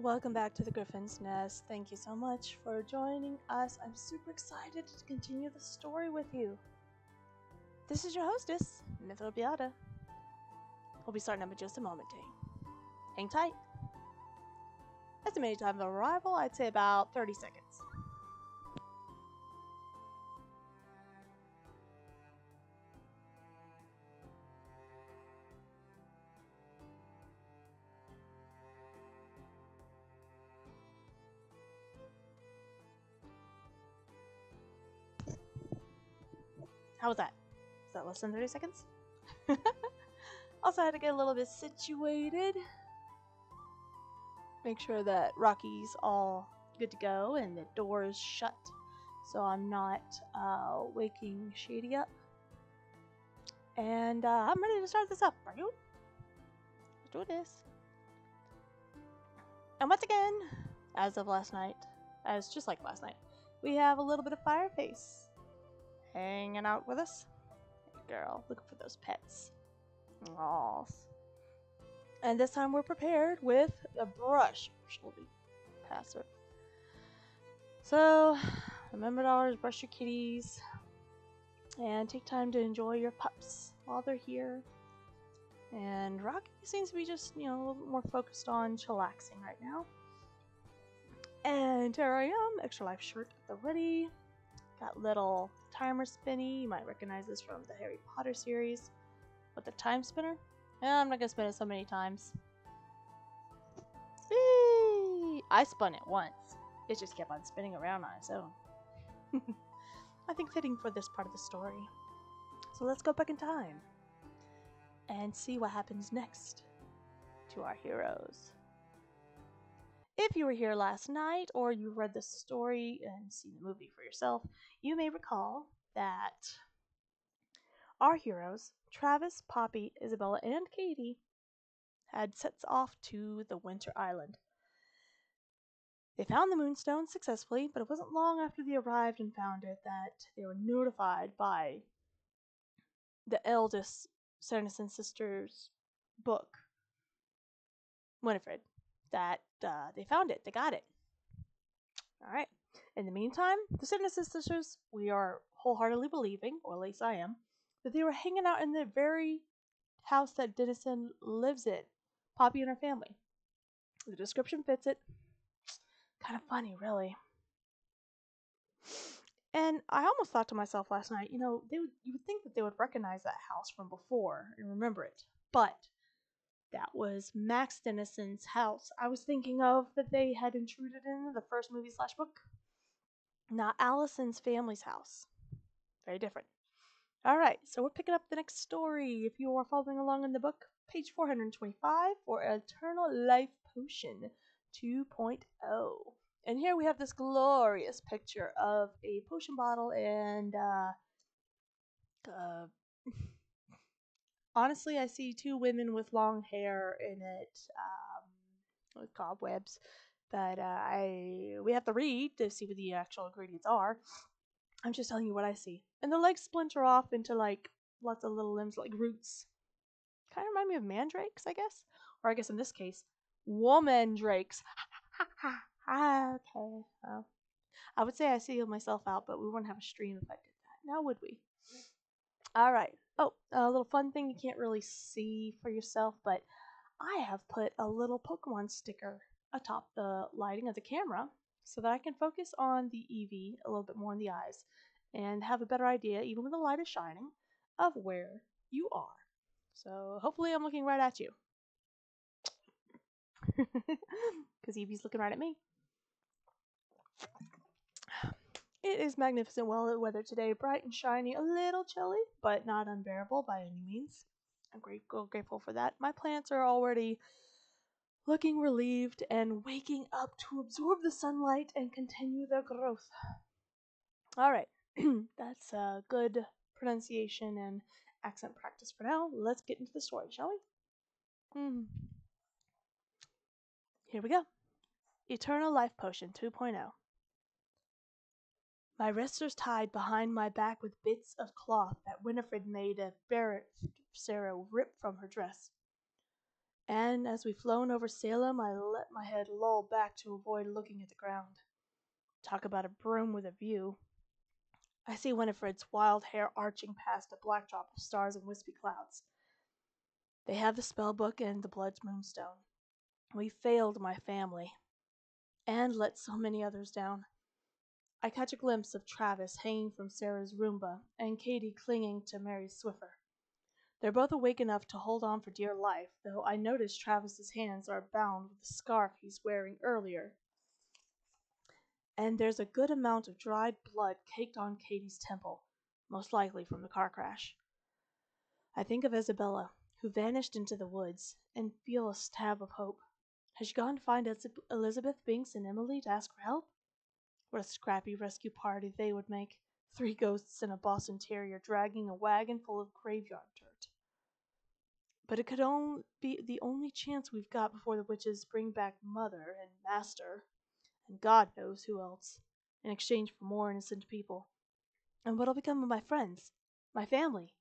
Welcome back to the Griffin's Nest. Thank you so much for joining us. I'm super excited to continue the story with you. This is your hostess, Mythrobiata. We'll be starting up in just a moment, Dane. Hang tight. Estimated time of arrival, I'd say about 30 seconds. How was that? Is that less than 30 seconds? Also, I had to get a little bit situated. Make sure that Rocky's all good to go and the door is shut, so I'm not waking Shady up. And I'm ready to start this up. Are you? Let's do this. And once again, as of last night, just like last night, we have a little bit of Fireface hanging out with us. Hey girl, looking for those pets. Aww. And this time we're prepared with a brush. She'll be passive. So, remember to always brush your kitties and take time to enjoy your pups while they're here. And Rocky seems to be just, a little bit more focused on chillaxing right now. And here I am, extra life shirt at the ready. Got little timer spinny. You might recognize this from the Harry Potter series with the time spinner. I'm not gonna spin it so many times. Whee! I spun it once. It just kept on spinning around on its own. I think fitting for this part of the story. So let's go back in time and see what happens next to our heroes. If you were here last night or you read the story and seen the movie for yourself, you may recall that our heroes, Travis, Poppy, Isabella, and Katie, had sets off to the Winter Island. They found the Moonstone successfully, but it wasn't long after they arrived and found it that they were notified by the eldest Sanderson sisters' book, Winifred, that they found it. They got it. Alright. In the meantime, the Sanderson sisters, we are wholeheartedly believing, or at least I am, that they were hanging out in the very house that Dennison lives in. Poppy and her family. The description fits it. Kind of funny, really. And I almost thought to myself last night, you would think that they would recognize that house from before and remember it. But that was Max Dennison's house. I was thinking of that they had intruded in the first movie/book. Not Allison's family's house. Very different. Alright, so we're picking up the next story. If you are following along in the book, page 425 for Eternal Life Potion 2.0. And here we have this glorious picture of a potion bottle and, honestly, I see two women with long hair in it, with cobwebs. But we have to read to see what the actual ingredients are. I'm just telling you what I see. And the legs splinter off into, lots of little limbs, like roots. Kind of remind me of mandrakes, I guess. Or I guess in this case, woman drakes. Okay. Well, I would say I sealed myself out, but we wouldn't have a stream if I did that. Now would we? Alright. Oh, a little fun thing you can't really see for yourself, but I have put a little Pokemon sticker atop the lighting of the camera so that I can focus on the Eevee a little bit more in the eyes and have a better idea, even when the light is shining, of where you are. So hopefully I'm looking right at you. Because Eevee's looking right at me. It is magnificent weather today, bright and shiny, a little chilly, but not unbearable by any means. I'm grateful for that. My plants are already looking relieved and waking up to absorb the sunlight and continue their growth. Alright, that's a good pronunciation and accent practice for now. Let's get into the story, shall we? Here we go. Eternal Life Potion 2.0. My wrists are tied behind my back with bits of cloth that Winifred made a Sarah rip from her dress. And as we've flown over Salem, I let my head loll back to avoid looking at the ground. Talk about a broom with a view. I see Winifred's wild hair arching past a black drop of stars and wispy clouds. They have the spell book and the blood moonstone. We failed my family, and let so many others down. I catch a glimpse of Travis hanging from Sarah's Roomba, and Katie clinging to Mary's Swiffer. They're both awake enough to hold on for dear life, though I notice Travis's hands are bound with the scarf he's wearing earlier, and there's a good amount of dried blood caked on Katie's temple, most likely from the car crash. I think of Isabella, who vanished into the woods, and feel a stab of hope. Has she gone to find Elizabeth Binks and Emily to ask for help? What a scrappy rescue party they would make. 3 ghosts and a Boston Terrier dragging a wagon full of graveyard dirt. But it could only be the only chance we've got before the witches bring back Mother and Master, and God knows who else, in exchange for more innocent people. And what'll become of my friends, my family,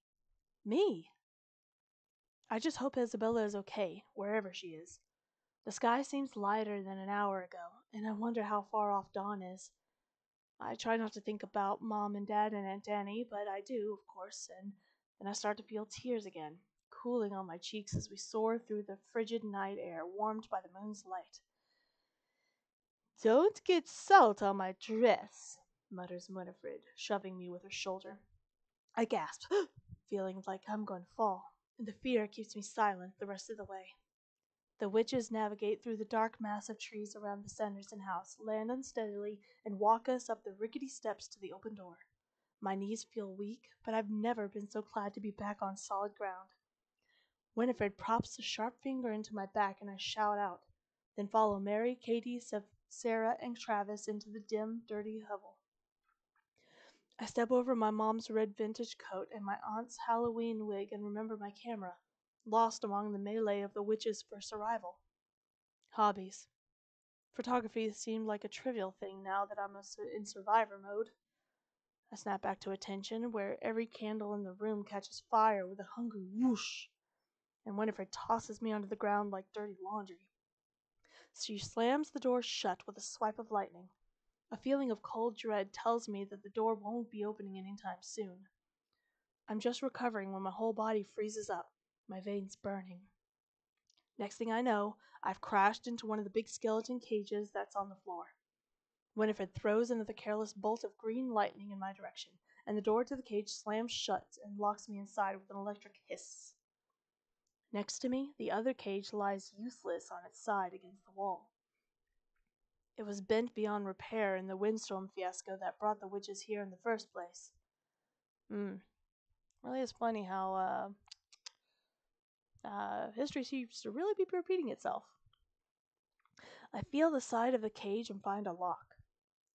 me? I just hope Isabella is okay, wherever she is. The sky seems lighter than an hour ago, and I wonder how far off dawn is. I try not to think about Mom and Dad and Aunt Annie, but I do, of course, and then I start to feel tears again, cooling on my cheeks as we soar through the frigid night air, warmed by the moon's light. "Don't get salt on my dress," mutters Winifred, shoving me with her shoulder. I gasp, feeling like I'm going to fall, and the fear keeps me silent the rest of the way. The witches navigate through the dark mass of trees around the Sanderson house, land unsteadily, and walk us up the rickety steps to the open door. My knees feel weak, but I've never been so glad to be back on solid ground. Winifred props a sharp finger into my back, and I shout out, then follow Mary, Katie, Sarah, and Travis into the dim, dirty hovel. I step over my mom's red vintage coat and my aunt's Halloween wig and remember my camera, lost among the melee of the witches' first arrival. Hobbies. Photography seemed like a trivial thing now that I'm in survivor mode. I snap back to attention, where every candle in the room catches fire with a hungry whoosh, and Winifred tosses me onto the ground like dirty laundry. She slams the door shut with a swipe of lightning. A feeling of cold dread tells me that the door won't be opening anytime soon. I'm just recovering when my whole body freezes up, my veins burning. Next thing I know, I've crashed into one of the big skeleton cages that's on the floor. Winifred throws another careless bolt of green lightning in my direction, and the door to the cage slams shut and locks me inside with an electric hiss. Next to me, the other cage lies useless on its side against the wall. It was bent beyond repair in the windstorm fiasco that brought the witches here in the first place. Really is funny how history seems to really be repeating itself. I feel the side of the cage and find a lock.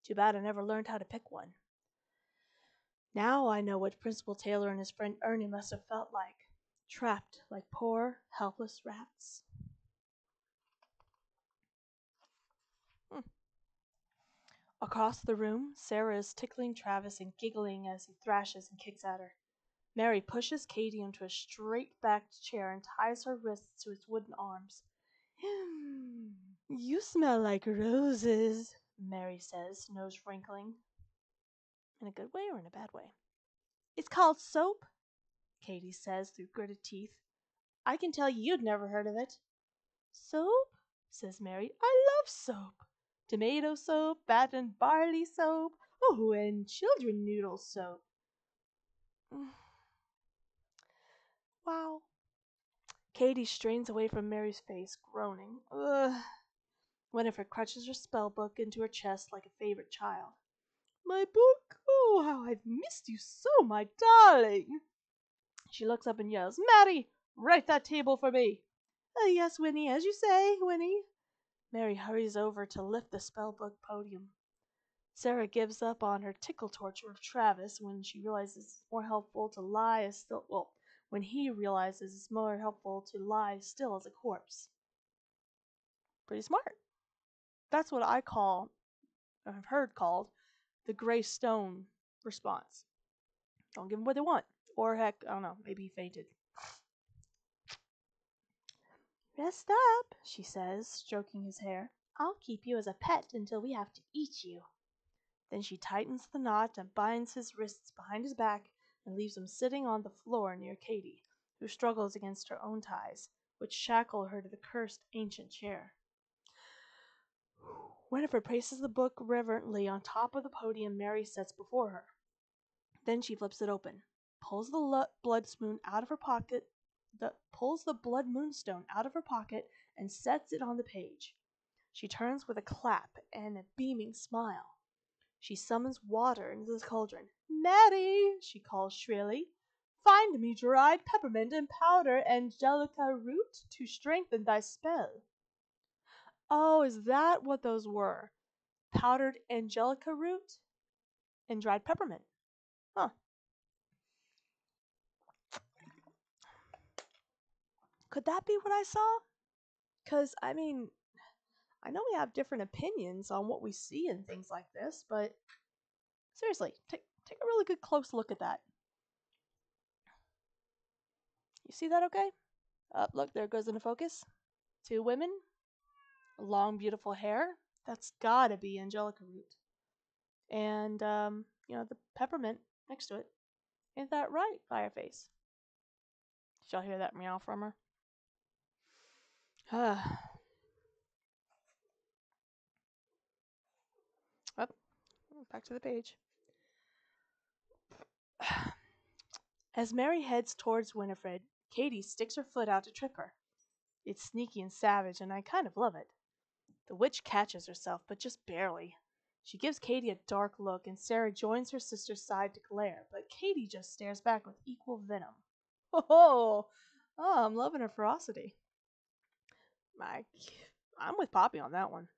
Too bad I never learned how to pick one. Now I know what Principal Taylor and his friend Ernie must have felt like, trapped like poor, helpless rats. Across the room, Sarah is tickling Travis and giggling as he thrashes and kicks at her. Mary pushes Katie into a straight-backed chair and ties her wrists to its wooden arms. "You smell like roses," Mary says, nose wrinkling. In a good way or in a bad way? "It's called soap," Katie says through gritted teeth. "I can tell you'd never heard of it." "Soap?" says Mary. "I love soap. Tomato soap, bat and barley soap. Oh, and children noodle soap." Wow. Katie strains away from Mary's face, groaning. Ugh. Winifred crunches her spell book into her chest like a favorite child. "My book? Oh, how I've missed you so, my darling." She looks up and yells, "Mary, write that table for me." "Yes, Winnie, as you say, Winnie." Mary hurries over to lift the spellbook podium. Sarah gives up on her tickle torture of Travis when she realizes it's more helpful to lie still. Well, when he realizes it's more helpful to lie still as a corpse. Pretty smart. That's what I've heard called, the gray stone response. Don't give them what they want. Or heck, I don't know, maybe he fainted. Rest up, she says, stroking his hair. I'll keep you as a pet until we have to eat you. Then she tightens the knot and binds his wrists behind his back and leaves him sitting on the floor near Katie, who struggles against her own ties, which shackle her to the cursed ancient chair. Winifred places the book reverently on top of the podium Mary sets before her. Then she flips it open, pulls the blood moonstone out of her pocket, and sets it on the page. She turns with a clap and a beaming smile. She summons water into the cauldron. Mary, she calls shrilly, find me dried peppermint and powder angelica root to strengthen thy spell. Oh, is that what those were? Powdered angelica root and dried peppermint. Huh. Could that be what I saw? Because, I mean, I know we have different opinions on what we see in things like this, but seriously, take a really good close look at that. You see that okay? Look, there it goes into focus. Two women, long, beautiful hair. That's gotta be angelica root. And, the peppermint next to it. Ain't that right, Fireface? Did y'all hear that meow from her? Up, back to the page. As Mary heads towards Winifred, Katie sticks her foot out to trip her. It's sneaky and savage, and I kind of love it. The witch catches herself, but just barely. She gives Katie a dark look, and Sarah joins her sister's side to glare, but Katie just stares back with equal venom. Oh, I'm loving her ferocity. I'm with Poppy on that one.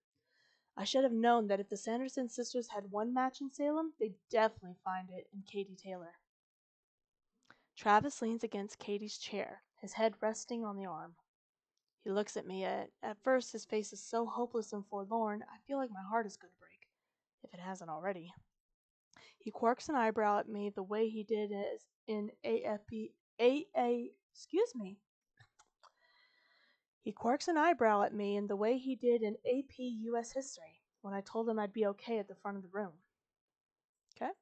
I should have known that if the Sanderson sisters had one match in Salem, they'd definitely find it in Katie Taylor. Travis leans against Katie's chair, his head resting on the arm. He looks at me. At first, his face is so hopeless and forlorn, I feel like my heart is going to break, if it hasn't already. He quirks an eyebrow at me the way he did in He quirks an eyebrow at me in the way he did in AP US History when I told him I'd be okay at the front of the room. Okay?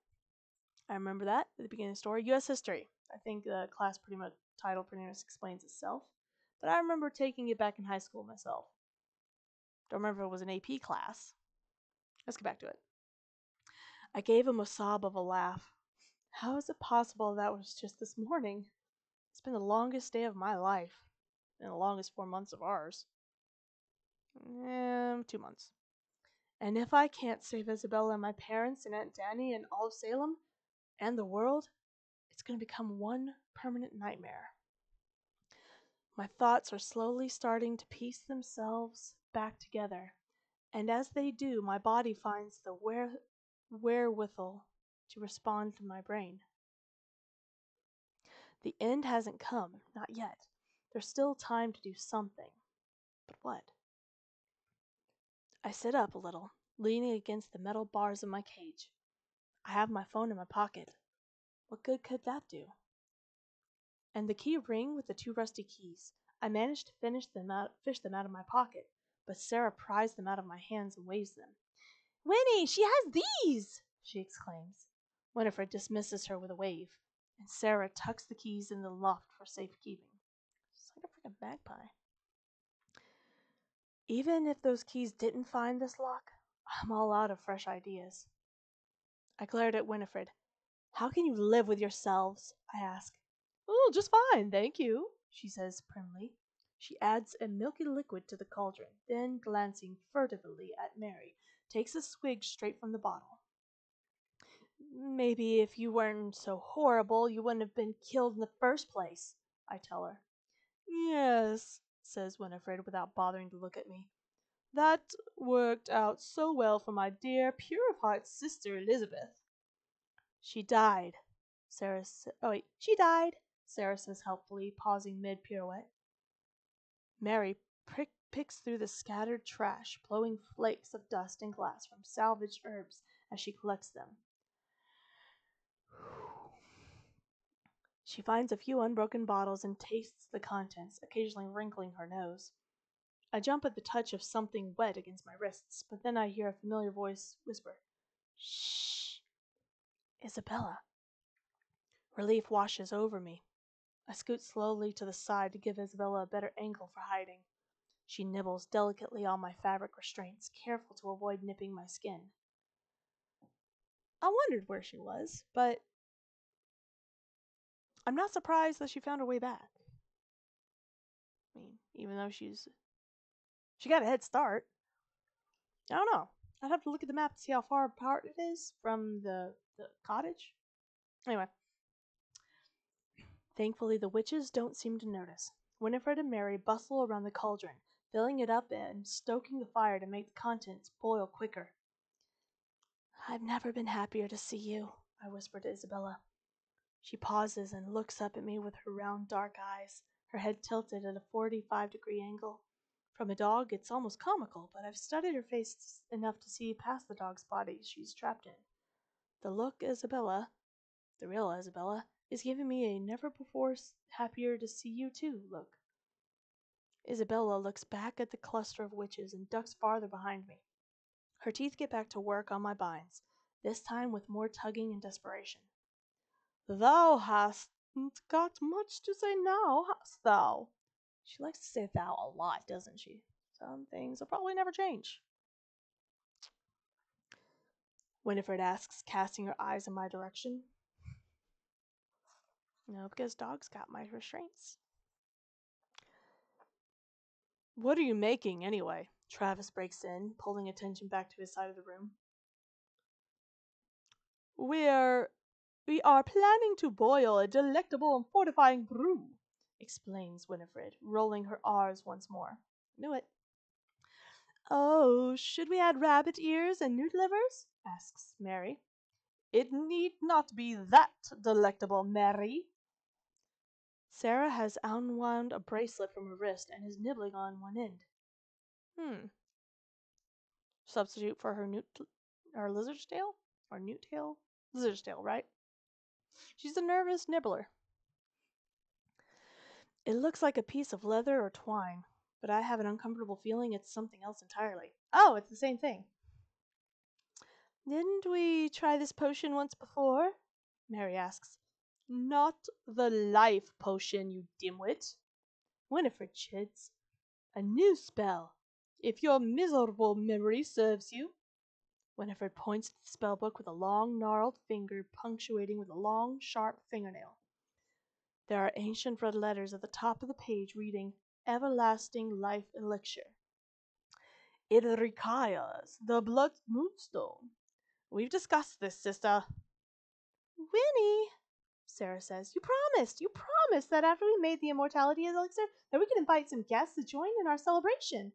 I remember that at the beginning of the story. US History. I think the class title pretty much explains itself. But I remember taking it back in high school myself. Don't remember if it was an AP class. Let's get back to it. I gave him a sob of a laugh. How is it possible that was just this morning? It's been the longest day of my life. And the longest 4 months of ours. 2 months. And if I can't save Isabella and my parents and Aunt Danny and all of Salem and the world, it's going to become one permanent nightmare. My thoughts are slowly starting to piece themselves back together, and as they do, my body finds the wherewithal to respond to my brain. The end hasn't come, not yet. There's still time to do something. But what? I sit up a little, leaning against the metal bars of my cage. I have my phone in my pocket. What good could that do? And the key ring with the 2 rusty keys. I managed to fish them out of my pocket, but Sarah pries them out of my hands and waves them. Winnie, she has these! She exclaims. Winifred dismisses her with a wave, and Sarah tucks the keys in the loft for safekeeping. She's like a freaking magpie. Even if those keys didn't find this lock, I'm all out of fresh ideas. I glared at Winifred. How can you live with yourselves? I ask. Oh, just fine, thank you, she says primly. She adds a milky liquid to the cauldron, then, glancing furtively at Mary, takes a swig straight from the bottle. Maybe if you weren't so horrible, you wouldn't have been killed in the first place, I tell her. Yes, says Winifred without bothering to look at me. That worked out so well for my dear, pure-of-heart sister Elizabeth. She died, she died, Sarah says helpfully, pausing mid-pirouette. Mary picks through the scattered trash, blowing flakes of dust and glass from salvaged herbs as she collects them. She finds a few unbroken bottles and tastes the contents, occasionally wrinkling her nose. I jump at the touch of something wet against my wrists, but then I hear a familiar voice whisper, "Shh, Isabella." Relief washes over me. I scoot slowly to the side to give Isabella a better angle for hiding. She nibbles delicately on my fabric restraints, careful to avoid nipping my skin. I wondered where she was, but I'm not surprised that she found her way back. I mean, even though she got a head start. I don't know. I'd have to look at the map to see how far apart it is from the cottage. Anyway, thankfully the witches don't seem to notice. Winifred and Mary bustle around the cauldron, filling it up and stoking the fire to make the contents boil quicker. "I've never been happier to see you," I whisper to Isabella. She pauses and looks up at me with her round dark eyes, her head tilted at a 45-degree angle. From a dog, it's almost comical, but I've studied her face enough to see past the dog's body she's trapped in. The look Isabella, the real Isabella, is giving me a never-before-happier to see you too look. Isabella looks back at the cluster of witches and ducks farther behind me. Her teeth get back to work on my binds, this time with more tugging and desperation. "Thou hast got much to say now, hast thou?" She likes to say thou a lot, doesn't she? Some things will probably never change. Winifred asks, casting her eyes in my direction. No, because dogs got my restraints. "What are you making, anyway?" Travis breaks in, pulling attention back to his side of the room. We are planning to boil a delectable and fortifying brew," explains Winifred, rolling her R's once more. Knew it. "Oh, should we add rabbit ears and newt livers?" asks Mary. "It need not be that delectable, Mary." Sarah has unwound a bracelet from her wrist and is nibbling on one end. Substitute for her lizard's tail? Or newt tail? Lizard's tail, right? She's a nervous nibbler. It looks like a piece of leather or twine, but I have an uncomfortable feeling it's something else entirely. Oh, it's the same thing. "Didn't we try this potion once before?" Mary asks. "Not the life potion, you dimwit." Winifred chids. "A new spell, if your miserable memory serves you." Winifred points to the spell book with a long, gnarled finger punctuating with a long, sharp fingernail. There are ancient red letters at the top of the page reading, "Everlasting Life Elixir." "It requires the blood moonstone. We've discussed this, sister." "Winnie," Sarah says, you promised that after we made the immortality elixir that we could invite some guests to join in our celebration.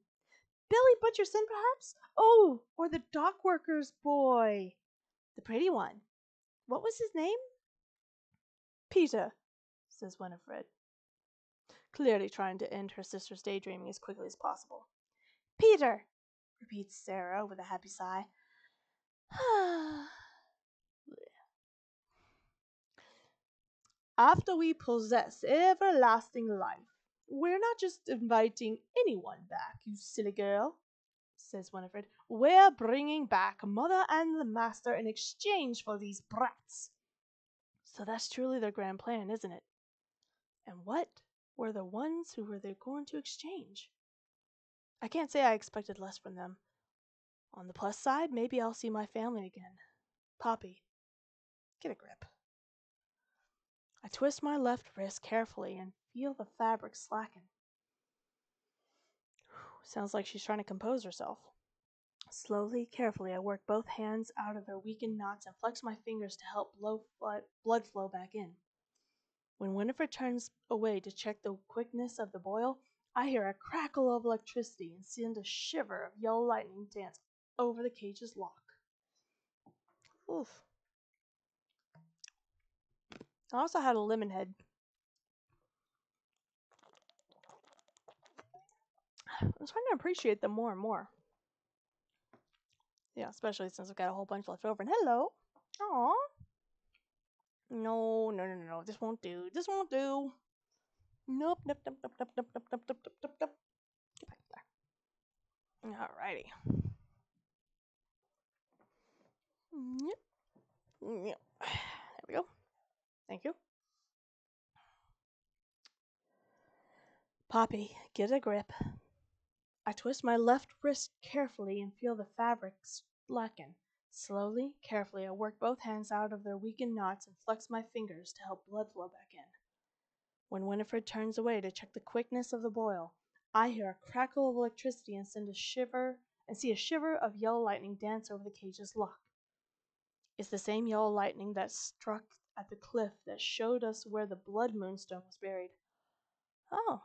Billy Butcherson, perhaps? Oh, or the dock worker's boy. The pretty one. What was his name?" "Peter," says Winifred, clearly trying to end her sister's daydreaming as quickly as possible. "Peter," repeats Sarah with a happy sigh. "After we possess everlasting life, we're not just inviting anyone back, you silly girl," says Winifred. "We're bringing back Mother and the Master in exchange for these brats." So that's truly their grand plan, isn't it? And what were the ones who were they going to exchange? I can't say I expected less from them. On the plus side, maybe I'll see my family again. Poppy, get a grip. I twist my left wrist carefully and feel the fabric slacken. Sounds like she's trying to compose herself. Slowly, carefully, I work both hands out of their weakened knots and flex my fingers to help blood flow back in. When Winifred turns away to check the quickness of the boil, I hear a crackle of electricity and send a shiver of yellow lightning dance over the cage's lock. Oof. I also had a lemon head. I'm trying to appreciate them more and more. Yeah, especially since I've got a whole bunch left over. And hello. Aww. No. This won't do. This won't do. Nope. Get back there. Alrighty. Yep. Yep. There we go. Thank you. Poppy, get a grip. I twist my left wrist carefully and feel the fabric slacken. Slowly, carefully, I work both hands out of their weakened knots and flex my fingers to help blood flow back in. When Winifred turns away to check the quickness of the boil, I hear a crackle of electricity and see a shiver of yellow lightning dance over the cage's lock. It's the same yellow lightning that struck at the cliff that showed us where the blood moonstone was buried. Oh,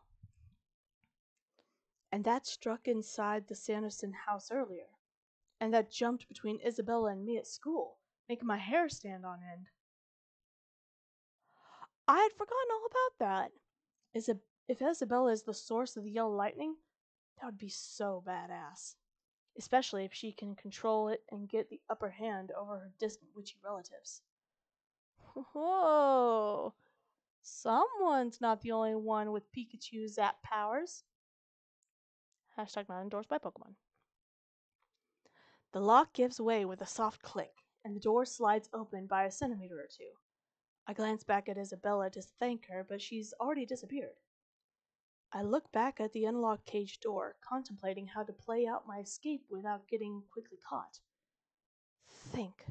and that struck inside the Sanderson house earlier, and that jumped between Isabella and me at school, making my hair stand on end. I had forgotten all about that. If Isabella is the source of the yellow lightning, that would be so badass. Especially if she can control it and get the upper hand over her distant witchy relatives. Whoa! Someone's not the only one with Pikachu Zap powers. Hashtag not endorsed by Pokemon. The lock gives way with a soft click, and the door slides open by a centimeter or two. I glance back at Isabella to thank her, but she's already disappeared. I look back at the unlocked cage door, contemplating how to play out my escape without getting quickly caught. Think.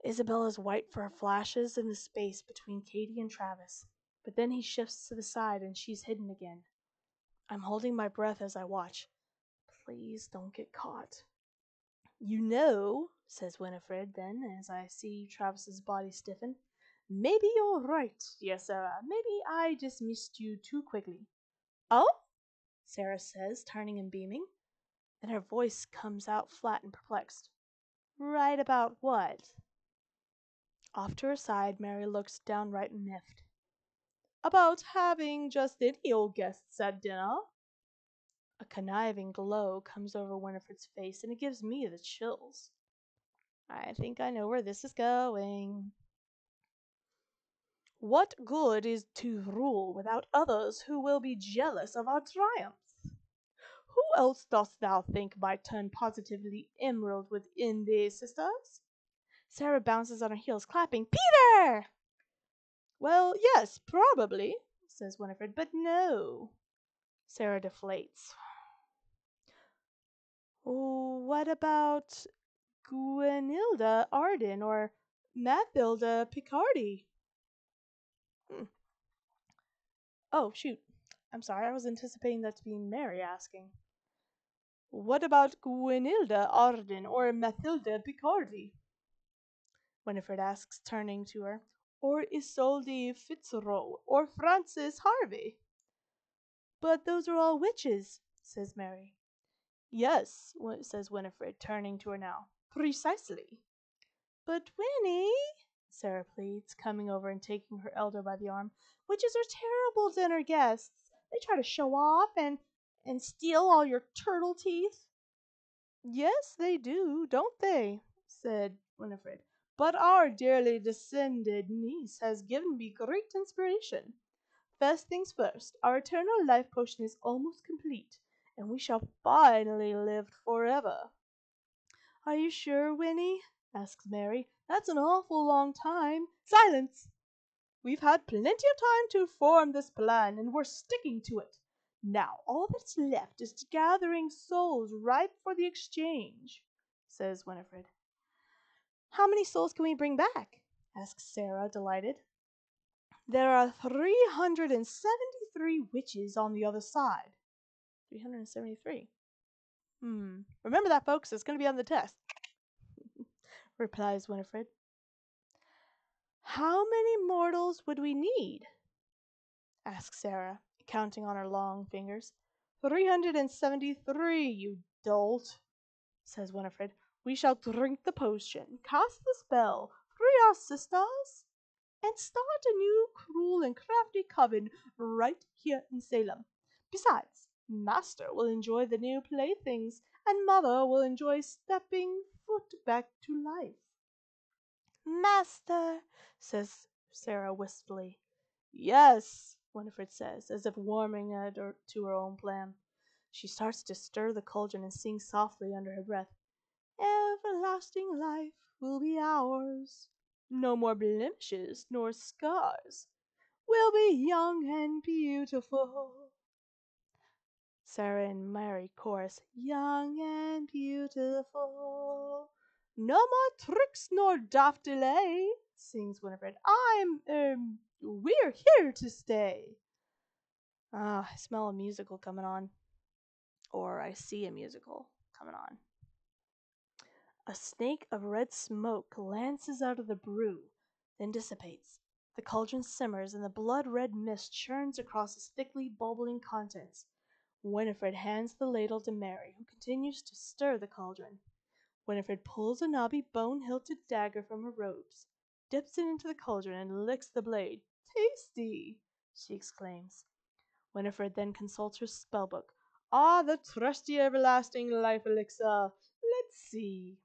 Isabella's white fur flashes in the space between Katie and Travis, but then he shifts to the side and she's hidden again. I'm holding my breath as I watch. Please don't get caught. You know, says Winifred then, as I see Travis's body stiffen, maybe you're right, dear Sarah. Maybe I dismissed you too quickly. Oh? Sarah says, turning and beaming. Then her voice comes out flat and perplexed. Right about what? Off to her side, Mary looks downright miffed. About having just any old guests at dinner. A conniving glow comes over Winifred's face, and it gives me the chills. I think I know where this is going. What good is to rule without others who will be jealous of our triumphs? Who else dost thou think might turn positively emerald within these sisters? Sarah bounces on her heels, clapping. Peter! Well, yes, probably, says Winifred, but no. Sarah deflates. Oh, what about Gwenilda Arden or Mathilda Picardi? Oh, shoot. I'm sorry, I was anticipating that to be Mary asking. What about Gwenilda Arden or Mathilda Picardi? Winifred asks, turning to her. Or Isolde Fitzroy or Frances Harvey? But those are all witches, says Mary. Yes, says Winifred, turning to her now. Precisely. But Winnie, Sarah pleads, coming over and taking her elder by the arm, witches are terrible dinner guests. They try to show off and steal all your turtle teeth. Yes, they do, don't they? Said Winifred. But our dearly descended niece has given me great inspiration. First things first, our eternal life potion is almost complete, and we shall finally live forever. Are you sure, Winnie? Asks Mary. That's an awful long time. Silence! We've had plenty of time to form this plan, and we're sticking to it. Now, all that's left is gathering souls ripe for the exchange, says Winifred. How many souls can we bring back? Asks Sarah, delighted. There are 373 witches on the other side. 373. Remember that, folks. It's going to be on the test, replies Winifred. How many mortals would we need? Asks Sarah, counting on her long fingers. 373, you dolt, says Winifred. We shall drink the potion, cast the spell, free our sisters, and start a new cruel and crafty coven right here in Salem. Besides, Master will enjoy the new playthings, and Mother will enjoy stepping foot back to life. Master, says Sarah wistfully. Yes, Winifred says, as if warming to her own plan. She starts to stir the cauldron and sing softly under her breath, "Everlasting life will be ours. No more blemishes nor scars. We'll be young and beautiful." Sarah and Mary chorus, "Young and beautiful. No more tricks nor daft delay," sings Winifred. We're here to stay." I smell a musical coming on. Or I see a musical coming on. A snake of red smoke glances out of the brew, then dissipates. The cauldron simmers, and the blood-red mist churns across its thickly bubbling contents. Winifred hands the ladle to Mary, who continues to stir the cauldron. Winifred pulls a knobby bone-hilted dagger from her robes, dips it into the cauldron, and licks the blade. "Tasty!" she exclaims. Winifred then consults her spellbook. "Ah, the trusty everlasting life elixir. Let's see."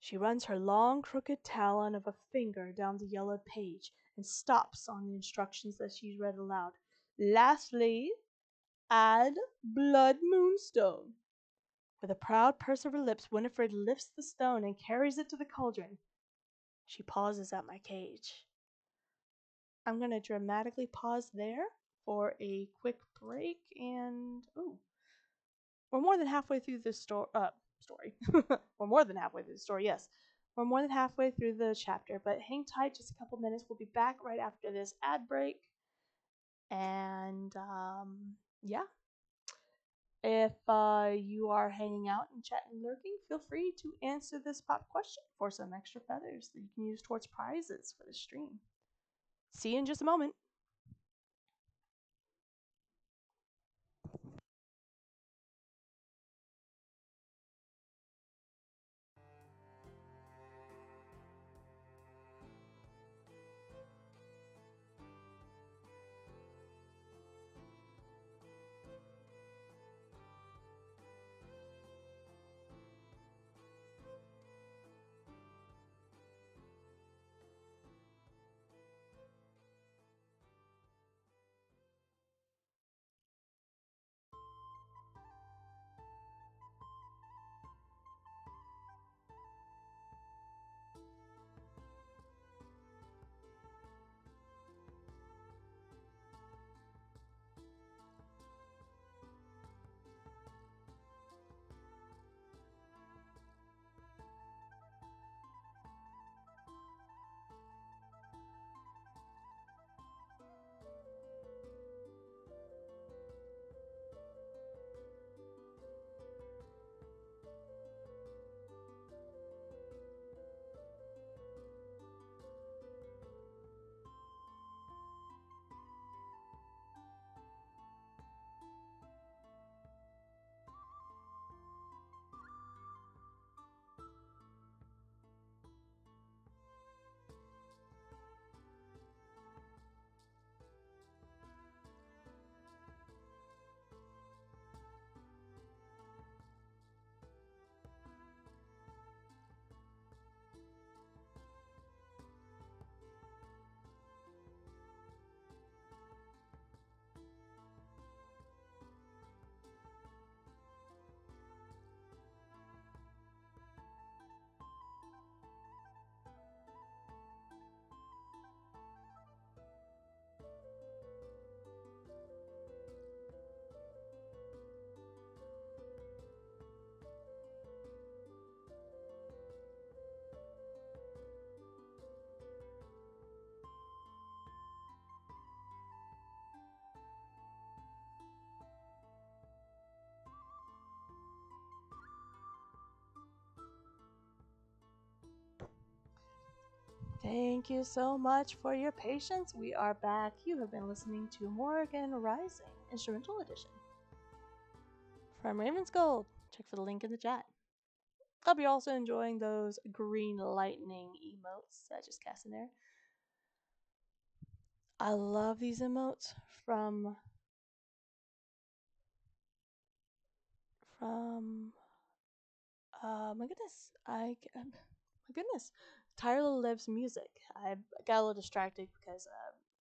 She runs her long crooked talon of a finger down the yellowed page and stops on the instructions that she's read aloud. "Lastly, add blood moonstone." With a proud purse of her lips, Winifred lifts the stone and carries it to the cauldron. She pauses at my cage. I'm going to dramatically pause there for a quick break, and we're more than halfway through the story. We're more than halfway through the story, yes. We're more than halfway through the chapter, but hang tight just a couple minutes. We'll be back right after this ad break. And yeah. If you are hanging out and chatting and lurking, feel free to answer this pop question for some extra feathers that you can use towards prizes for the stream. See you in just a moment. Thank you so much for your patience. We are back. You have been listening to Morgan Rising Instrumental Edition from Raven's Gold. Check for the link in the chat. Hope you're also enjoying those green lightning emotes that I just cast in there. I love these emotes from my goodness, Tyler Lives Music. I got a little distracted because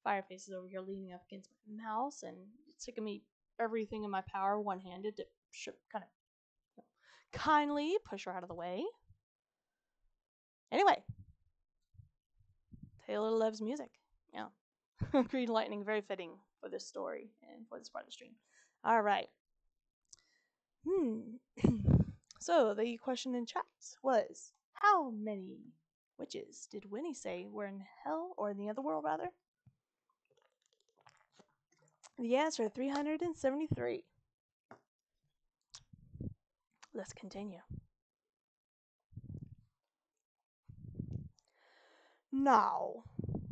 Fireface is over here leaning up against my mouse, and it's taking me everything in my power one-handed to kind of kindly push her out of the way. Anyway, Taylor loves music. Yeah. Green lightning, very fitting for this story and for this part of the stream. All right. So the question in chat was, how many witches did Winnie say were in hell, or in the other world rather? The answer, 373. Let's continue. Now,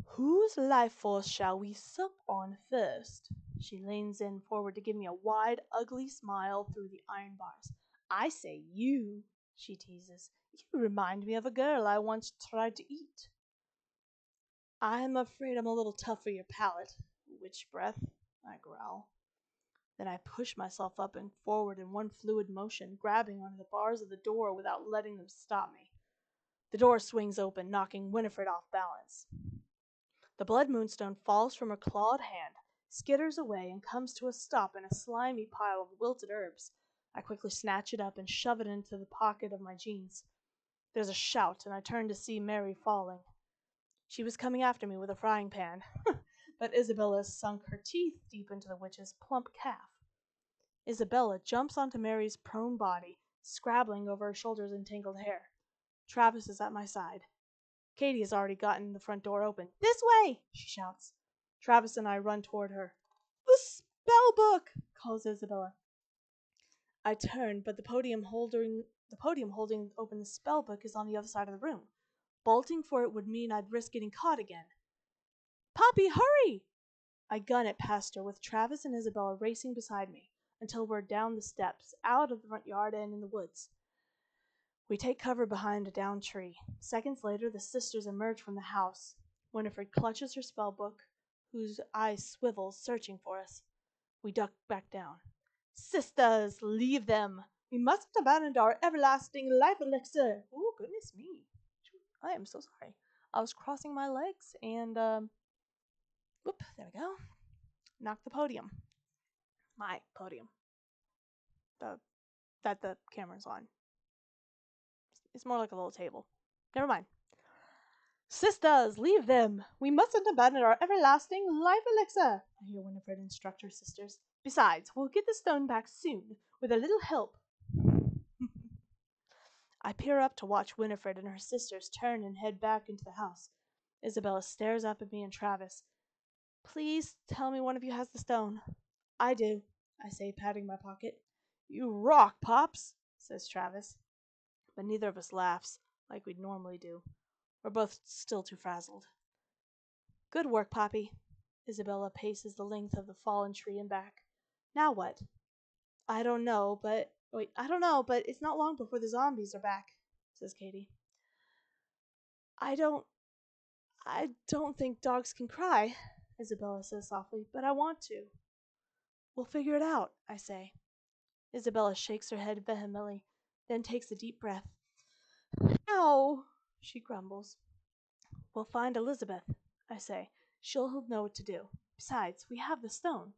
whose life force shall we sup on first? She leans in forward to give me a wide, ugly smile through the iron bars. I say you, she teases. You remind me of a girl I once tried to eat. I'm afraid I'm a little tough for your palate, witch breath, I growl. Then I push myself up and forward in one fluid motion, grabbing onto the bars of the door without letting them stop me. The door swings open, knocking Winifred off balance. The blood moonstone falls from her clawed hand, skitters away, and comes to a stop in a slimy pile of wilted herbs. I quickly snatch it up and shove it into the pocket of my jeans. There's a shout, and I turn to see Mary falling. She was coming after me with a frying pan, but Isabella sunk her teeth deep into the witch's plump calf. Isabella jumps onto Mary's prone body, scrabbling over her shoulders and tangled hair. Travis is at my side. Katie has already gotten the front door open. This way, she shouts. Travis and I run toward her. The spell book, calls Isabella. I turn, but the podium holding open the spell book is on the other side of the room. Bolting for it would mean I'd risk getting caught again. Poppy, hurry! I gun it past her, with Travis and Isabella racing beside me, until we're down the steps, out of the front yard and in the woods. We take cover behind a downed tree. Seconds later, the sisters emerge from the house. Winifred clutches her spell book, whose eyes swivel, searching for us. We duck back down. Sisters, leave them! We mustn't abandon our everlasting life elixir! Oh, goodness me. I am so sorry. I was crossing my legs and, whoop, there we go. Knocked the podium. My podium. That the camera's on. It's more like a little table. Never mind. Sisters, leave them! We mustn't abandon our everlasting life elixir! I hear Winifred instruct her sisters. Besides, we'll get the stone back soon, with a little help. I peer up to watch Winifred and her sisters turn and head back into the house. Isabella stares up at me and Travis. Please tell me one of you has the stone. I do, I say, patting my pocket. You rock, Pops, says Travis. But neither of us laughs, like we'd normally do. We're both still too frazzled. Good work, Poppy. Isabella paces the length of the fallen tree and back. Now what? I don't know, but it's not long before the zombies are back, says Katie. I don't think dogs can cry, Isabella says softly, but I want to. We'll figure it out, I say. Isabella shakes her head vehemently, then takes a deep breath. Ow, she grumbles. We'll find Elizabeth, I say. She'll know what to do. Besides, we have the stone.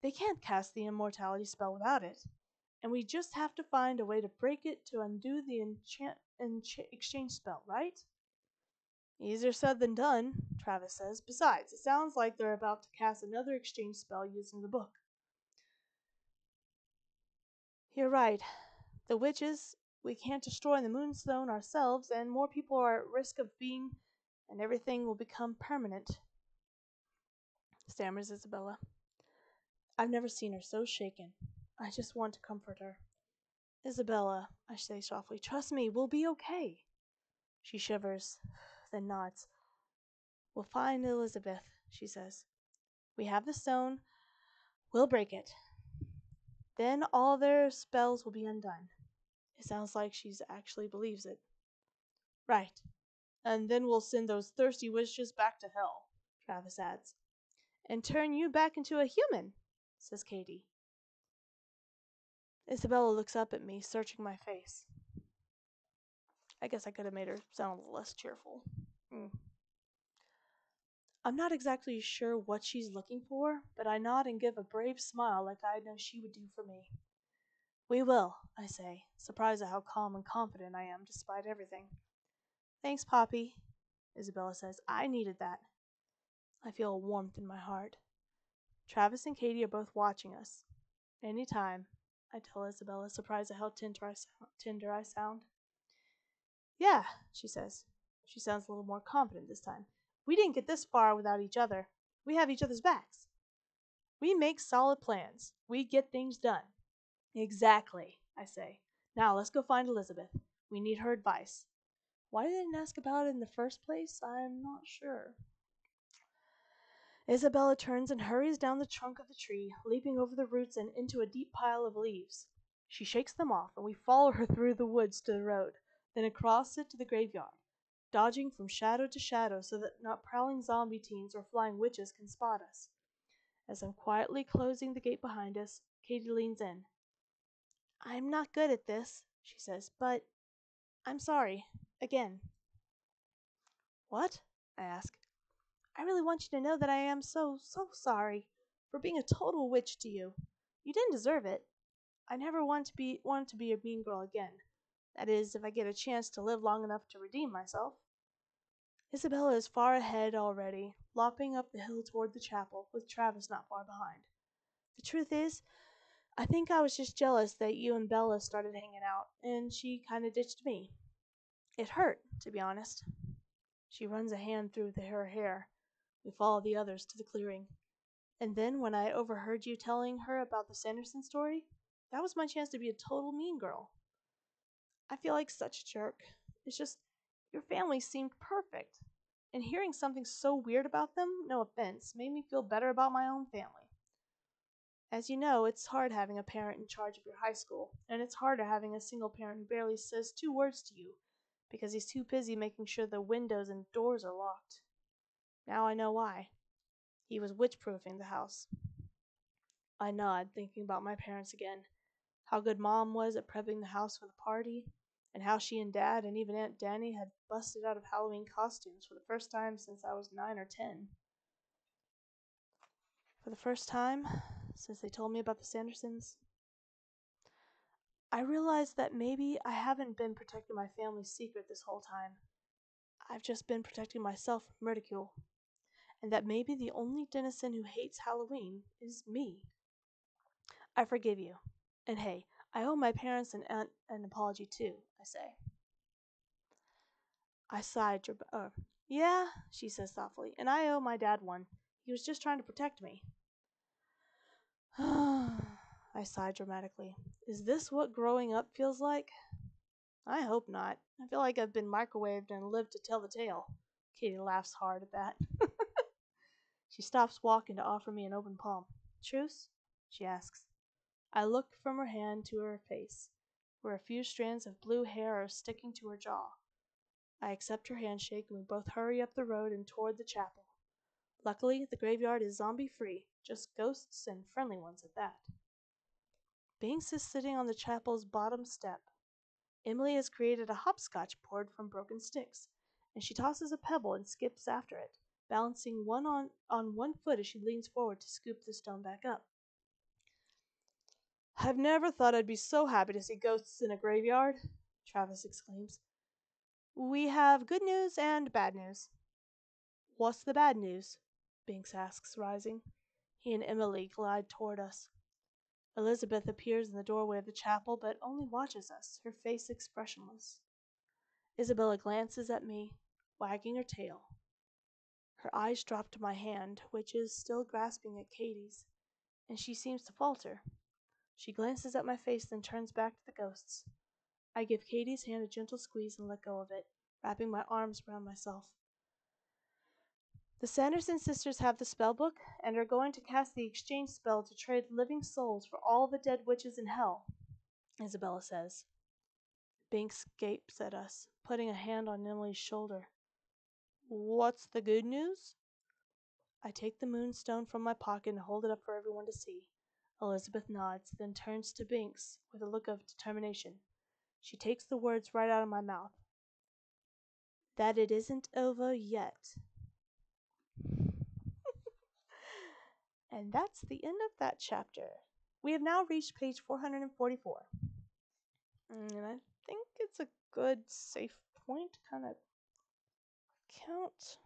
They can't cast the immortality spell without it. And we just have to find a way to break it to undo the exchange spell, right? Easier said than done, Travis says. Besides, it sounds like they're about to cast another exchange spell using the book. You're right. The witches, we can't destroy the moonstone ourselves, and more people are at risk of being, and everything will become permanent, stammers Isabella. I've never seen her so shaken. I just want to comfort her. Isabella, I say softly, trust me, we'll be okay. She shivers, then nods. We'll find Elizabeth, she says. We have the stone. We'll break it. Then all their spells will be undone. It sounds like she actually believes it. Right. And then we'll send those thirsty witches back to hell, Travis adds. And turn you back into a human, says Katie. Isabella looks up at me, searching my face. I guess I could have made her sound a little less cheerful. I'm not exactly sure what she's looking for, but I nod and give a brave smile like I know she would do for me. We will, I say, surprised at how calm and confident I am despite everything. Thanks, Poppy, Isabella says. I needed that. I feel a warmth in my heart. Travis and Katie are both watching us. Any time, I tell Isabella, surprised at how tender I sound. Yeah, she says. She sounds a little more confident this time. We didn't get this far without each other. We have each other's backs. We make solid plans. We get things done. Exactly, I say. Now let's go find Elizabeth. We need her advice. Why they didn't ask about it in the first place, I'm not sure. Isabella turns and hurries down the trunk of the tree, leaping over the roots and into a deep pile of leaves. She shakes them off, and we follow her through the woods to the road, then across it to the graveyard, dodging from shadow to shadow so that not prowling zombie teens or flying witches can spot us. As I'm quietly closing the gate behind us, Katie leans in. I'm not good at this, she says, but I'm sorry. Again. What? I ask. I really want you to know that I am so sorry for being a total witch to you. You didn't deserve it. I never want to be a mean girl again. That is, if I get a chance to live long enough to redeem myself. Isabella is far ahead already, lopping up the hill toward the chapel, with Travis not far behind. The truth is, I think I was just jealous that you and Bella started hanging out, and she kinda ditched me. It hurt, to be honest. She runs a hand through her hair. We follow the others to the clearing. And then when I overheard you telling her about the Sanderson story, that was my chance to be a total mean girl. I feel like such a jerk. It's just, your family seemed perfect. And hearing something so weird about them, no offense, made me feel better about my own family. As you know, it's hard having a parent in charge of your high school, and it's harder having a single parent who barely says 2 words to you because he's too busy making sure the windows and doors are locked. Now I know why. He was witch-proofing the house. I nod, thinking about my parents again. How good Mom was at prepping the house for the party, and how she and Dad and even Aunt Danny had busted out of Halloween costumes for the first time since I was 9 or 10. For the first time since they told me about the Sandersons, I realized that maybe I haven't been protecting my family's secret this whole time. I've just been protecting myself from ridicule, and that maybe the only denizen who hates Halloween is me. I forgive you. And hey, I owe my parents and aunt an apology too, I say. I sighed. Yeah, she says thoughtfully, and I owe my dad one. He was just trying to protect me. I sighed dramatically. Is this what growing up feels like? I hope not. I feel like I've been microwaved and lived to tell the tale. Katie laughs hard at that. She stops walking to offer me an open palm. Truce? She asks. I look from her hand to her face, where a few strands of blue hair are sticking to her jaw. I accept her handshake and we both hurry up the road and toward the chapel. Luckily, the graveyard is zombie-free, just ghosts and friendly ones at that. Binks is sitting on the chapel's bottom step. Emily has created a hopscotch board from broken sticks, and she tosses a pebble and skips after it, balancing on one foot as she leans forward to scoop the stone back up. I've never thought I'd be so happy to see ghosts in a graveyard, Travis exclaims. We have good news and bad news. What's the bad news? Binks asks, rising. He and Emily glide toward us. Elizabeth appears in the doorway of the chapel, but only watches us, her face expressionless. Isabella glances at me, wagging her tail. Her eyes drop to my hand, which is still grasping at Katie's, and she seems to falter. She glances at my face, then turns back to the ghosts. I give Katie's hand a gentle squeeze and let go of it, wrapping my arms around myself. The Sanderson sisters have the spell book and are going to cast the exchange spell to trade living souls for all the dead witches in hell, Isabella says. Binks gapes at us, putting a hand on Emily's shoulder. What's the good news? I take the moonstone from my pocket and hold it up for everyone to see. Elizabeth nods, then turns to Binks with a look of determination. She takes the words right out of my mouth. That it isn't over yet. And that's the end of that chapter. We have now reached page 444. And I think it's a good, safe point to kind of count.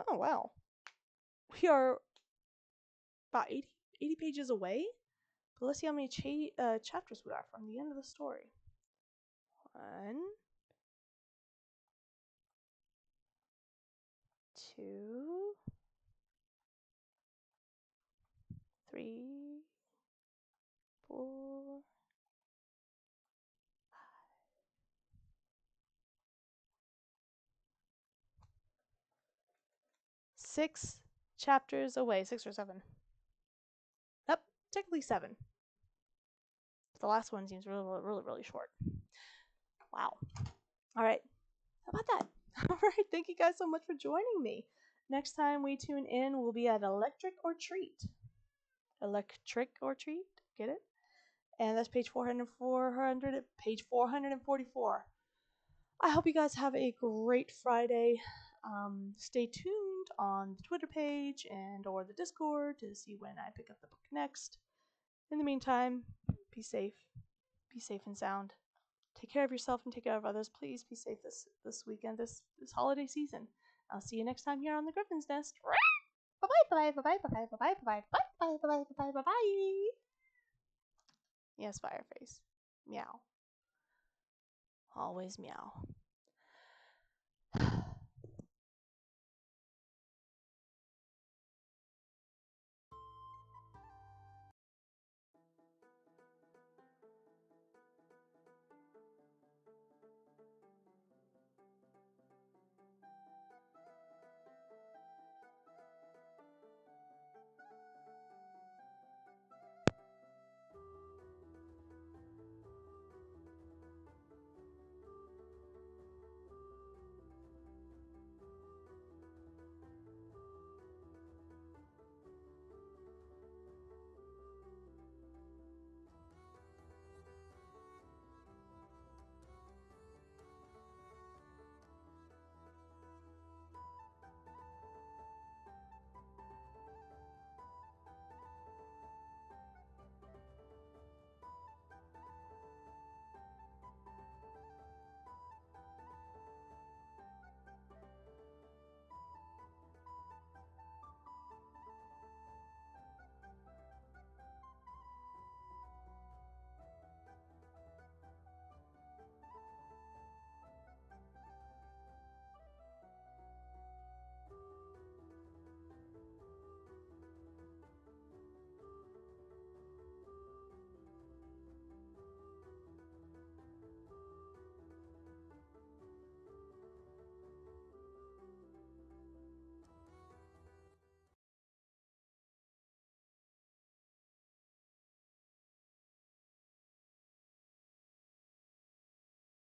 Oh, wow. We are about 80 pages away. But let's see how many chapters we are from the end of the story. 1, 2, 3, 4, 6 chapters away. 6 or 7. Yep, technically 7. The last one seems really short. Wow. All right. How about that? All right. Thank you guys so much for joining me. Next time we tune in, we'll be at Electric or Treat. Electric or Treat? Get it? And that's page 400, page 444. I hope you guys have a great Friday. Stay tuned on the Twitter page and or the Discord to see when I pick up the book next. In the meantime, be safe. Be safe and sound. Take care of yourself and take care of others. Please be safe this weekend, this holiday season. I'll see you next time here on the Griffin's Nest. Bye bye bye bye bye bye bye bye bye bye bye bye bye bye bye. Yes, Fireface. Meow. Always meow.